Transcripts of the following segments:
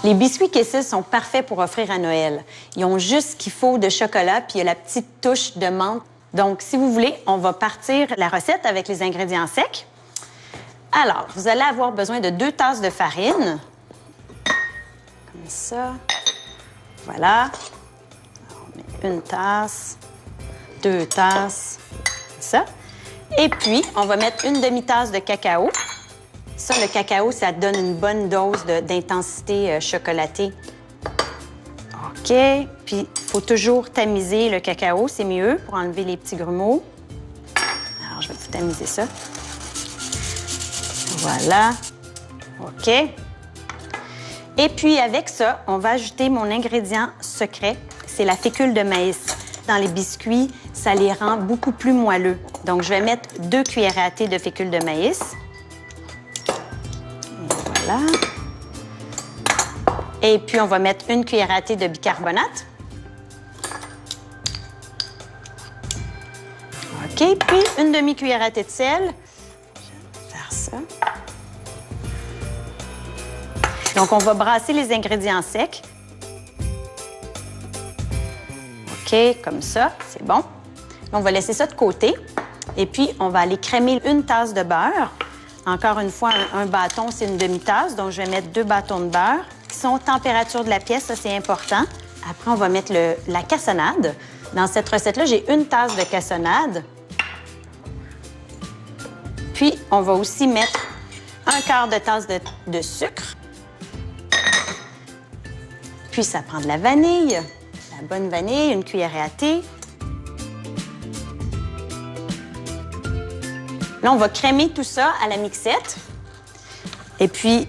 Les biscuits Kisses sont parfaits pour offrir à Noël. Ils ont juste ce qu'il faut de chocolat, puis il y a la petite touche de menthe. Donc, si vous voulez, on va partir la recette avec les ingrédients secs. Alors, vous allez avoir besoin de 2 tasses de farine. Comme ça. Voilà. On met 1 tasse, 2 tasses, comme ça. Et puis, on va mettre 1 demi-tasse de cacao. Ça, le cacao, ça donne une bonne dose d'intensité chocolatée. OK. Puis, il faut toujours tamiser le cacao, c'est mieux pour enlever les petits grumeaux. Alors, je vais tout tamiser ça. Voilà. OK. Et puis, avec ça, on va ajouter mon ingrédient secret. C'est la fécule de maïs. Dans les biscuits, ça les rend beaucoup plus moelleux. Donc, je vais mettre 2 cuillères à thé de fécule de maïs. Voilà. Et puis, on va mettre 1 cuillère à thé de bicarbonate. OK. Puis, 1 demi-cuillère à thé de sel. Je vais faire ça. Donc, on va brasser les ingrédients secs. OK, comme ça, c'est bon. On va laisser ça de côté. Et puis, on va aller crémer 1 tasse de beurre. Encore une fois, un bâton, c'est 1 demi-tasse. Donc, je vais mettre 2 bâtons de beurre qui sont température de la pièce. Ça, c'est important. Après, on va mettre la cassonade. Dans cette recette-là, j'ai 1 tasse de cassonade. Puis, on va aussi mettre 1/4 de tasse de sucre. Puis, ça prend de la vanille, la bonne vanille, 1 cuillère à thé. Là, on va crémer tout ça à la mixette. Et puis,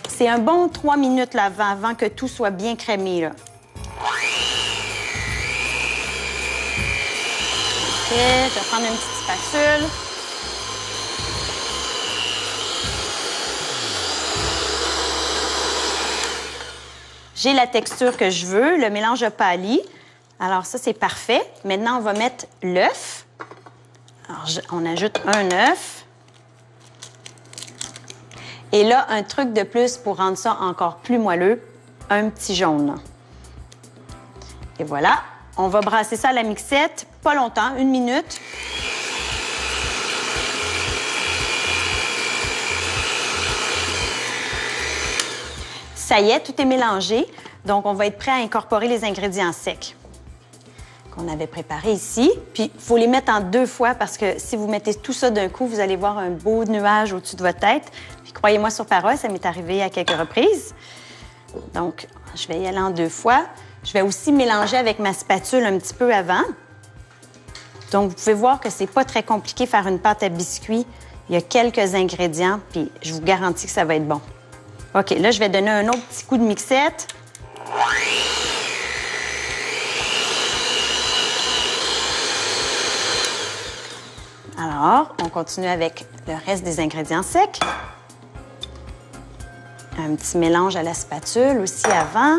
c'est un bon 3 minutes là, avant que tout soit bien crémé. Là. OK, je vais prendre une petite spatule. J'ai la texture que je veux, le mélange a pâli. Alors ça, c'est parfait. Maintenant, on va mettre l'œuf. Alors, on ajoute un œuf. Et là, un truc de plus pour rendre ça encore plus moelleux, un petit jaune. Et voilà, on va brasser ça à la mixette, pas longtemps, 1 minute. Ça y est, tout est mélangé. Donc, on va être prêt à incorporer les ingrédients secs qu'on avait préparés ici. Puis, il faut les mettre en 2 fois parce que si vous mettez tout ça d'un coup, vous allez voir un beau nuage au-dessus de votre tête. Puis, croyez-moi sur parole, ça m'est arrivé à quelques reprises. Donc, je vais y aller en 2 fois. Je vais aussi mélanger avec ma spatule un petit peu avant. Donc, vous pouvez voir que c'est pas très compliqué faire une pâte à biscuits. Il y a quelques ingrédients, puis je vous garantis que ça va être bon. OK, là, je vais donner un autre petit coup de mixette. Alors, on continue avec le reste des ingrédients secs. Un petit mélange à la spatule aussi avant.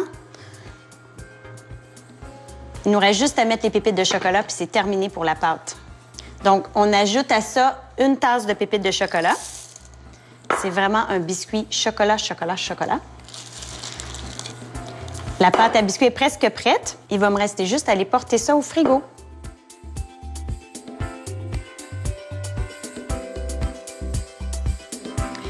Il nous reste juste à mettre les pépites de chocolat, puis c'est terminé pour la pâte. Donc, on ajoute à ça 1 tasse de pépites de chocolat. C'est vraiment un biscuit chocolat, chocolat, chocolat. La pâte à biscuits est presque prête. Il va me rester juste à aller porter ça au frigo.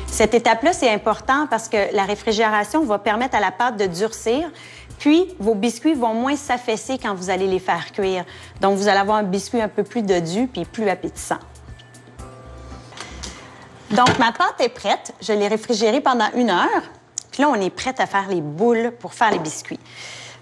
Cette étape-là, c'est important parce que la réfrigération va permettre à la pâte de durcir, puis vos biscuits vont moins s'affaisser quand vous allez les faire cuire. Donc, vous allez avoir un biscuit un peu plus dodu puis plus appétissant. Donc, ma pâte est prête. Je l'ai réfrigérée pendant 1 heure. Puis là, on est prête à faire les boules pour faire les biscuits.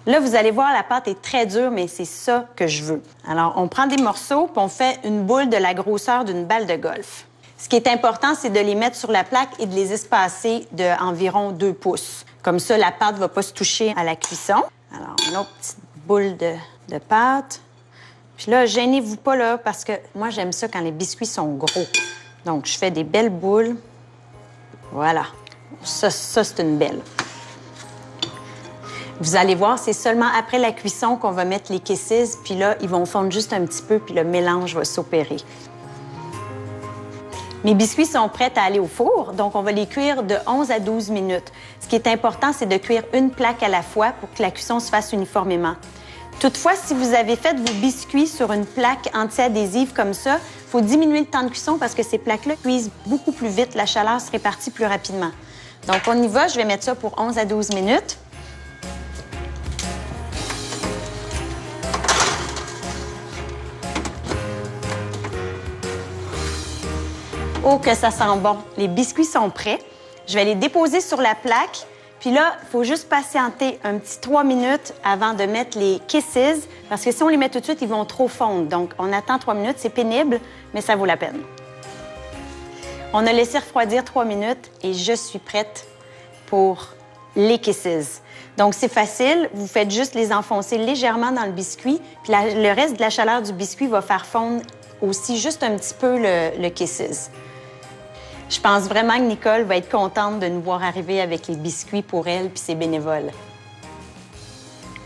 Là, vous allez voir, la pâte est très dure, mais c'est ça que je veux. Alors, on prend des morceaux, puis on fait une boule de la grosseur d'une balle de golf. Ce qui est important, c'est de les mettre sur la plaque et de les espacer d'environ 2 pouces. Comme ça, la pâte ne va pas se toucher à la cuisson. Alors, une autre petite boule de pâte. Puis là, gênez-vous pas, là, parce que moi, j'aime ça quand les biscuits sont gros. Donc, je fais des belles boules. Voilà. Ça c'est une belle. Vous allez voir, c'est seulement après la cuisson qu'on va mettre les Kisses. Puis là, ils vont fondre juste un petit peu, puis le mélange va s'opérer. Mes biscuits sont prêts à aller au four, donc on va les cuire de 11 à 12 minutes. Ce qui est important, c'est de cuire une plaque à la fois pour que la cuisson se fasse uniformément. Toutefois, si vous avez fait vos biscuits sur une plaque anti-adhésive comme ça, il faut diminuer le temps de cuisson parce que ces plaques-là cuisent beaucoup plus vite, la chaleur se répartit plus rapidement. Donc, on y va, je vais mettre ça pour 11 à 12 minutes. Oh, que ça sent bon! Les biscuits sont prêts. Je vais les déposer sur la plaque. Puis là, il faut juste patienter un petit 3 minutes avant de mettre les Kisses, parce que si on les met tout de suite, ils vont trop fondre. Donc, on attend 3 minutes. C'est pénible, mais ça vaut la peine. On a laissé refroidir 3 minutes et je suis prête pour les Kisses. Donc, c'est facile. Vous faites juste les enfoncer légèrement dans le biscuit. Puis le reste de la chaleur du biscuit va faire fondre aussi juste un petit peu le Kisses. Je pense vraiment que Nicole va être contente de nous voir arriver avec les biscuits pour elle puis ses bénévoles.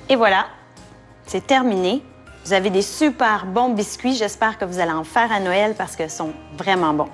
Et voilà, c'est terminé. Vous avez des super bons biscuits. J'espère que vous allez en faire à Noël parce qu'ils sont vraiment bons.